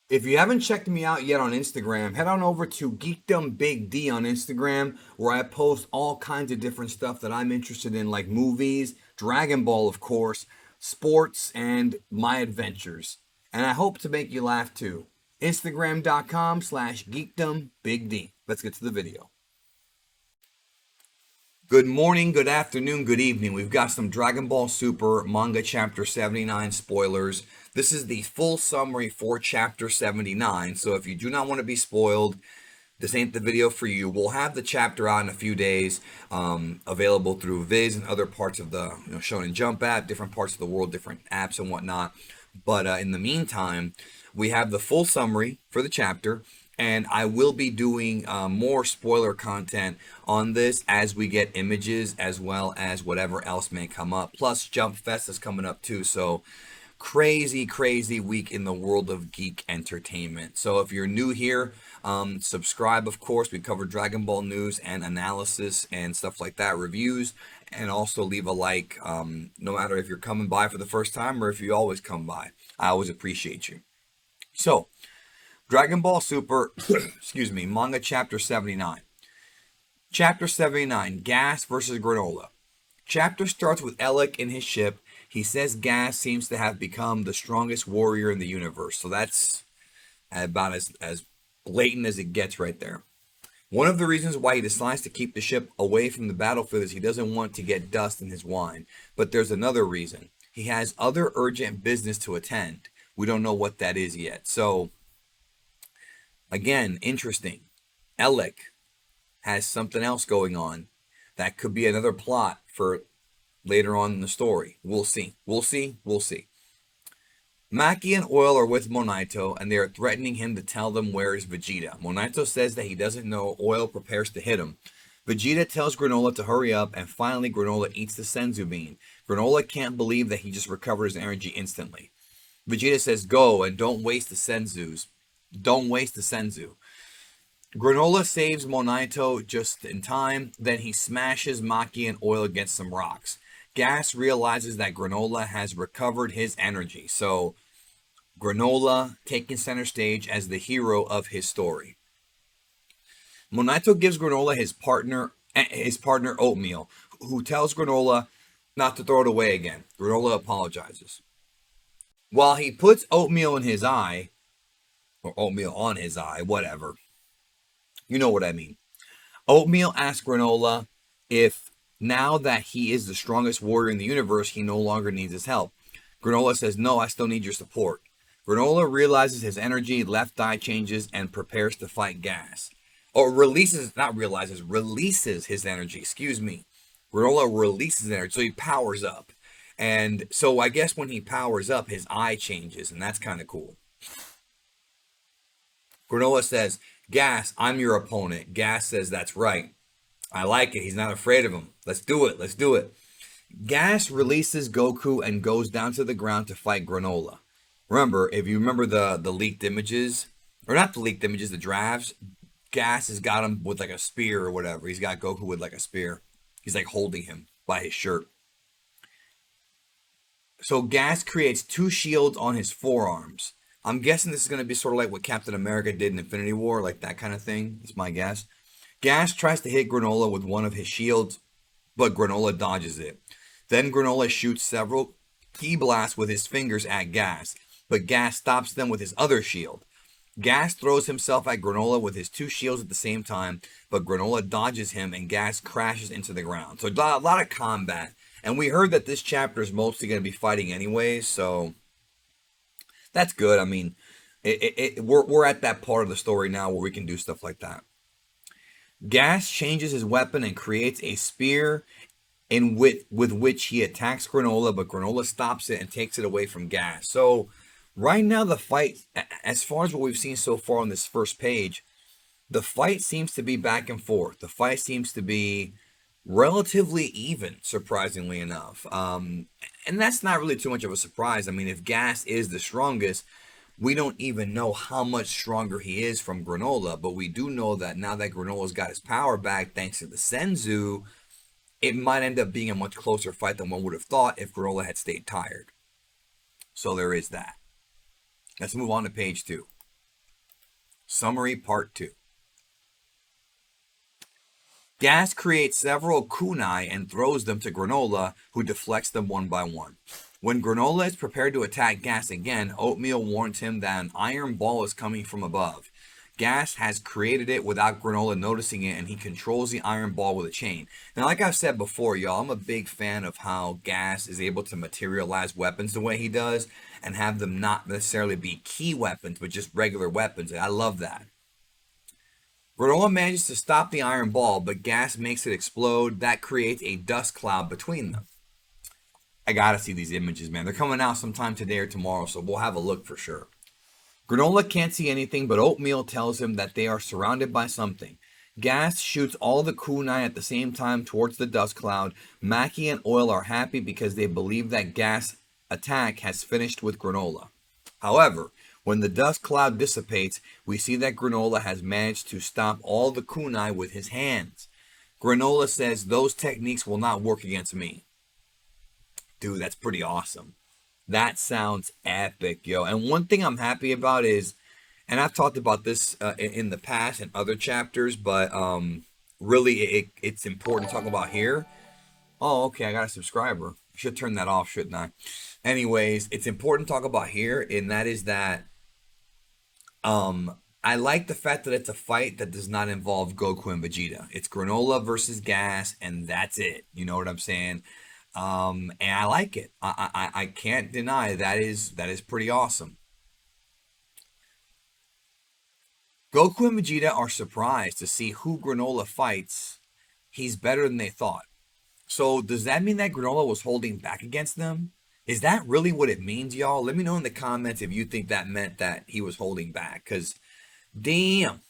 If you haven't checked me out yet on Instagram, head on over to Geekdom Big D on Instagram, where I post all kinds of different stuff that I'm interested in, like movies, Dragon Ball, of course, sports, and my adventures. And I hope to make you laugh too. Instagram.com/Geekdom Big D. Let's get to the video. Good morning, good afternoon, good evening. We've got some Dragon Ball Super Manga Chapter 79 spoilers. This is the full summary for Chapter 79, so if you do not want to be spoiled, this ain't the video for you. We'll have the chapter out in a few days, available through Viz and other parts of the Shonen Jump app, different parts of the world, different apps and whatnot. But in the meantime, we have the full summary for the chapter, and I will be doing more spoiler content on this as we get images as well as whatever else may come up. Plus, Jump Fest is coming up too, so crazy, crazy week in the world of geek entertainment. So if you're new here, subscribe, of course. We cover Dragon Ball news and analysis and stuff like that, reviews, and also leave a like, no matter if you're coming by for the first time or if you always come by. I always appreciate you. So, Dragon Ball Super, excuse me, Manga Chapter 79. Chapter 79, Gas versus Granolah. Chapter starts with Elec in his ship. He says Gas seems to have become the strongest warrior in the universe. So that's about as blatant as it gets right there. One of the reasons why he decides to keep the ship away from the battlefield is he doesn't want to get dust in his wine. But there's another reason. He has other urgent business to attend. We don't know what that is yet. So, again, interesting. Elec has something else going on that could be another plot for later on in the story. We'll see. We'll see. We'll see. Maki and Oil are with Monito, and they are threatening him to tell them where is Vegeta. Monito says that he doesn't know. Oil prepares to hit him. Vegeta tells Granolah to hurry up, and finally Granolah eats the Senzu bean. Granolah can't believe that he just recovered his energy instantly. Vegeta says, go, and don't waste the Senzus. Don't waste the Senzu. Granolah saves Monito just in time, then he smashes Maki and Oil against some rocks. Gas realizes that Granolah has recovered his energy, so Granolah taking center stage as the hero of his story. Monito gives Granolah his partner Oatmeal, who tells Granolah not to throw it away again. Granolah apologizes. While he puts oatmeal in his eye, or oatmeal on his eye, whatever. You know what I mean. Oatmeal asks Granolah if now that he is the strongest warrior in the universe, he no longer needs his help. Granolah says, no, I still need your support. Granolah realizes his energy, left eye changes, and prepares to fight Gas. Or releases his energy, excuse me. Granolah releases energy, so he powers up. And so I guess when he powers up, his eye changes, and that's kind of cool. Granolah says, Gas, I'm your opponent. Gas says, that's right. I like it. He's not afraid of him. Let's do it. Let's do it. Gas releases Goku and goes down to the ground to fight Granolah. Remember, if you remember the leaked images, or not the leaked images, the drafts, Gas has got him with like a spear or whatever. He's got Goku with like a spear. He's like holding him by his shirt. So Gas creates two shields on his forearms. I'm guessing this is going to be sort of like what Captain America did in Infinity War, like that kind of thing. It's my guess. Gas tries to hit Granolah with one of his shields, but Granolah dodges it. Then Granolah shoots several ki blasts with his fingers at Gas, but Gas stops them with his other shield. Gas throws himself at Granolah with his two shields at the same time, but Granolah dodges him and Gas crashes into the ground. So a lot of combat. And we heard that this chapter is mostly going to be fighting anyways, so that's good. I mean, we're at that part of the story now where we can do stuff like that. Gas changes his weapon and creates a spear with which he attacks Granolah, but Granolah stops it and takes it away from Gas. So right now the fight, as far as what we've seen so far on this first page, the fight seems to be back and forth. The fight seems to be relatively even, surprisingly enough. And that's not really too much of a surprise. I mean, if Gas is the strongest, we don't even know how much stronger he is from Granolah, but we do know that now that Granolah's got his power back thanks to the Senzu, it might end up being a much closer fight than one would have thought if Granolah had stayed tired. So there is that. Let's move on to page 2. Summary Part 2. Gas creates several kunai and throws them to Granolah, who deflects them one by one. When Granolah is prepared to attack Gas again, Oatmeal warns him that an iron ball is coming from above. Gas has created it without Granolah noticing it, and he controls the iron ball with a chain. Now, like I've said before, y'all, I'm a big fan of how Gas is able to materialize weapons the way he does and have them not necessarily be key weapons, but just regular weapons. I love that. Granolah manages to stop the iron ball, but Gas makes it explode. That creates a dust cloud between them. I gotta see these images, man. They're coming out sometime today or tomorrow, so we'll have a look for sure. Granolah can't see anything, but Oatmeal tells him that they are surrounded by something. Gas shoots all the kunai at the same time towards the dust cloud. Mackie and Oil are happy because they believe that Gas' attack has finished with Granolah. However, when the dust cloud dissipates, we see that Granolah has managed to stop all the kunai with his hands. Granolah says those techniques will not work against me. Dude, that's pretty awesome. That sounds epic, yo. And one thing I'm happy about is, and I've talked about this in the past in other chapters, but really it's important to talk about here. Oh, okay, I got a subscriber. I should turn that off, shouldn't I? Anyways, it's important to talk about here, and that is that I like the fact that it's a fight that does not involve Goku and Vegeta. It's Granolah versus Gas, and that's it. You know what I'm saying? And I like it. I can't deny that is pretty awesome. Goku and Vegeta are surprised to see who Granolah fights. He's better than they thought. So does that mean that Granolah was holding back against them? Is that really what it means, y'all? Let me know in the comments if you think that meant that he was holding back. Because, damn,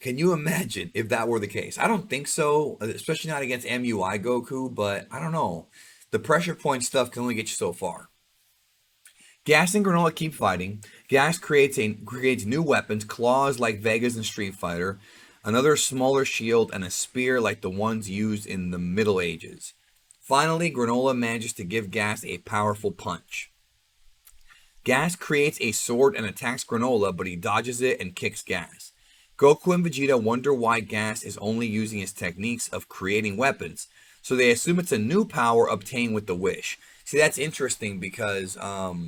can you imagine if that were the case? I don't think so, especially not against MUI Goku, but I don't know. The pressure point stuff can only get you so far. Gas and Granolah keep fighting. Gas creates new weapons, claws like Vega's in Street Fighter, another smaller shield, and a spear like the ones used in the Middle Ages. Finally, Granolah manages to give Gas a powerful punch. Gas creates a sword and attacks Granolah, but he dodges it and kicks Gas. Goku and Vegeta wonder why Gas is only using his techniques of creating weapons, so they assume it's a new power obtained with the wish. See, that's interesting because, well,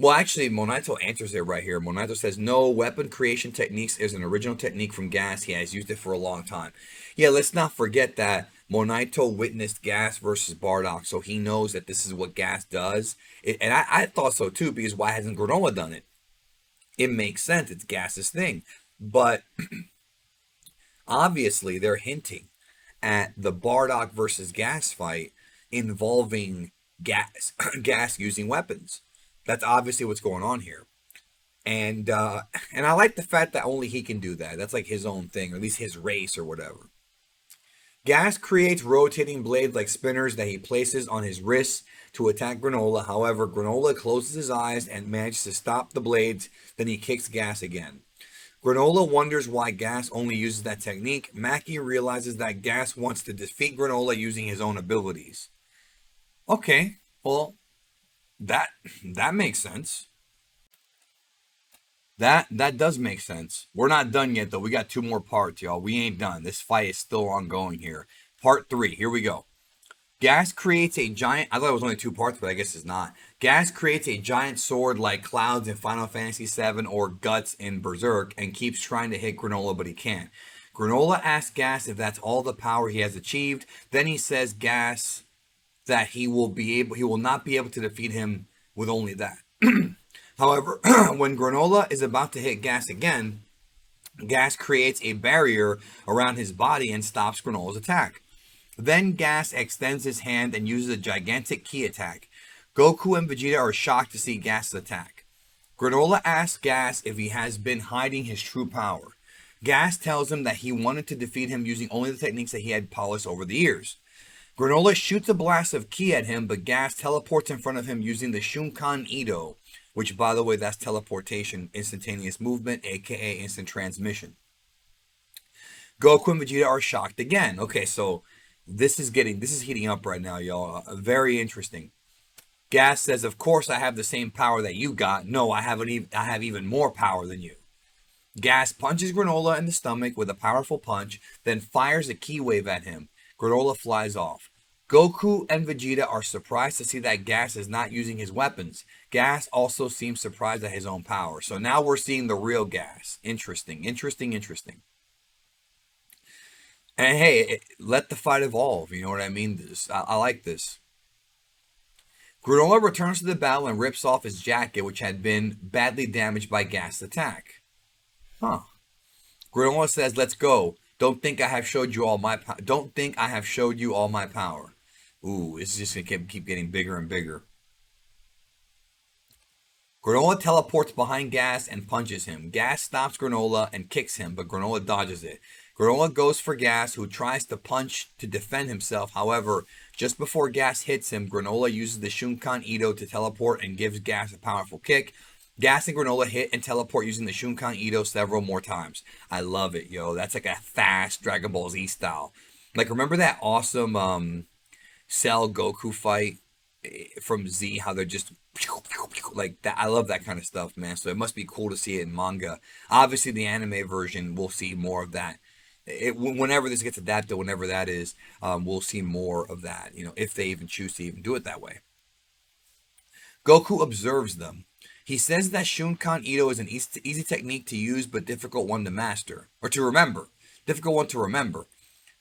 actually, Monito answers it right here. Monito says, no, weapon creation techniques is an original technique from Gas. He has used it for a long time. Yeah, let's not forget that Monito witnessed Gas versus Bardock, so he knows that this is what Gas does. And I thought so too, because why hasn't Granolah done it? It makes sense. It's Gas's thing. But obviously, they're hinting at the Bardock versus Gas fight involving Gas using weapons. That's obviously what's going on here. And I like the fact that only he can do that. That's like his own thing, or at least his race or whatever. Gas creates rotating blades like spinners that he places on his wrists to attack Granolah. However, Granolah closes his eyes and manages to stop the blades. Then he kicks Gas again. Granolah wonders why Gas only uses that technique. Mackie realizes that Gas wants to defeat Granolah using his own abilities. Okay, well, that makes sense. That does make sense. We're not done yet, though. We got 2 more parts, y'all. We ain't done. This fight is still ongoing here. Part 3. Here we go. Gas creates a giant... I thought it was only 2 parts, but I guess it's not. Gas creates a giant sword like Clouds in Final Fantasy VII or Guts in Berserk and keeps trying to hit Granolah, but he can't. Granolah asks Gas if that's all the power he has achieved. Then he says Gas that he will not be able to defeat him with only that. However, when Granolah is about to hit Gas again, Gas creates a barrier around his body and stops Granolah's attack. Then Gas extends his hand and uses a gigantic ki attack. Goku and Vegeta are shocked to see Gas' attack. Granolah asks Gas if he has been hiding his true power. Gas tells him that he wanted to defeat him using only the techniques that he had polished over the years. Granolah shoots a blast of ki at him, but Gas teleports in front of him using the Shunkan Ido, which, by the way, that's teleportation, instantaneous movement, aka instant transmission. Goku and Vegeta are shocked again. Okay, so this is heating up right now, y'all. Very interesting. Gas says, "Of course, I have the same power that you got. No, I have even more power than you." Gas punches Granolah in the stomach with a powerful punch, then fires a ki wave at him. Granolah flies off. Goku and Vegeta are surprised to see that Gas is not using his weapons. Gas also seems surprised at his own power. So now we're seeing the real Gas. Interesting, interesting, interesting. And hey, let the fight evolve. You know what I mean? I like this. Granolah returns to the battle and rips off his jacket, which had been badly damaged by Gas' attack. Huh. Granolah says, "Let's go. Don't think I have showed you all my Don't think I have showed you all my power." Ooh, this is just gonna keep getting bigger and bigger. Granolah teleports behind Gas and punches him. Gas stops Granolah and kicks him, but Granolah dodges it. Granolah goes for Gas, who tries to punch to defend himself. However, just before Gas hits him, Granolah uses the Shunkan Ito to teleport and gives Gas a powerful kick. Gas and Granolah hit and teleport using the Shunkan Ito several more times. I love it, yo. That's like a fast Dragon Ball Z style. Like, remember that awesome Cell Goku fight from Z? How they're just like that. I love that kind of stuff, man. So it must be cool to see it in manga. Obviously, the anime version, we'll see more of that. Whenever this gets adapted, whenever that is, we'll see more of that. You know, if they even choose to even do it that way. Goku observes them. He says that Shunkan Ito is an easy technique to use, but difficult one to master or to remember. Difficult one to remember.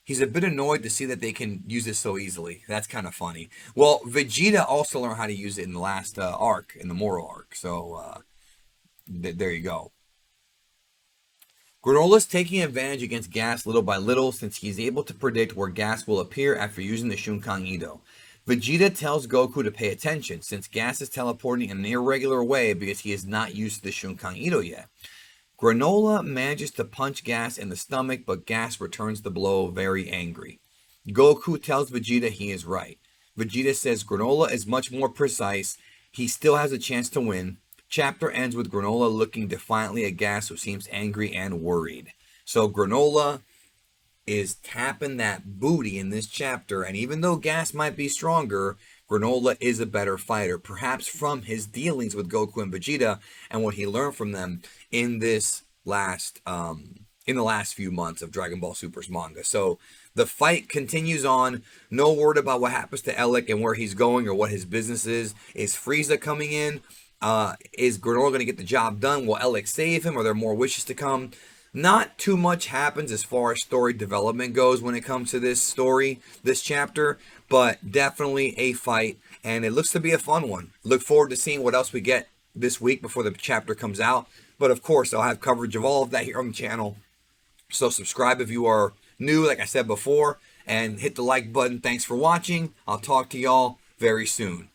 He's a bit annoyed to see that they can use this so easily. That's kind of funny. Well, Vegeta also learned how to use it in the last arc, in the Moro arc. So there you go. Granola's taking advantage against Gas little by little since he's able to predict where Gas will appear after using the Shunkan Ito. Vegeta tells Goku to pay attention since Gas is teleporting in an irregular way because he is not used to the Shunkan Ito yet. Granolah manages to punch Gas in the stomach, but Gas returns the blow very angry. Goku tells Vegeta he is right. Vegeta says Granolah is much more precise. He still has a chance to win. Chapter ends with Granolah looking defiantly at Gas, who seems angry and worried. So Granolah is tapping that booty in this chapter, and even though Gas might be stronger, Granolah is a better fighter, perhaps from his dealings with Goku and Vegeta and what he learned from them in this last in the last few months of Dragon Ball Super's manga. So the fight continues on. No word about what happens to Elec and where he's going or what his business is. Is Frieza coming in? Is Granolah going to get the job done? Will Elec save him? Are there more wishes to come? Not too much happens as far as story development goes when it comes to this story, this chapter, but definitely a fight, and it looks to be a fun one. Look forward to seeing what else we get this week before the chapter comes out. But of course, I'll have coverage of all of that here on the channel. So subscribe if you are new, like I said before, and hit the like button. Thanks for watching. I'll talk to y'all very soon.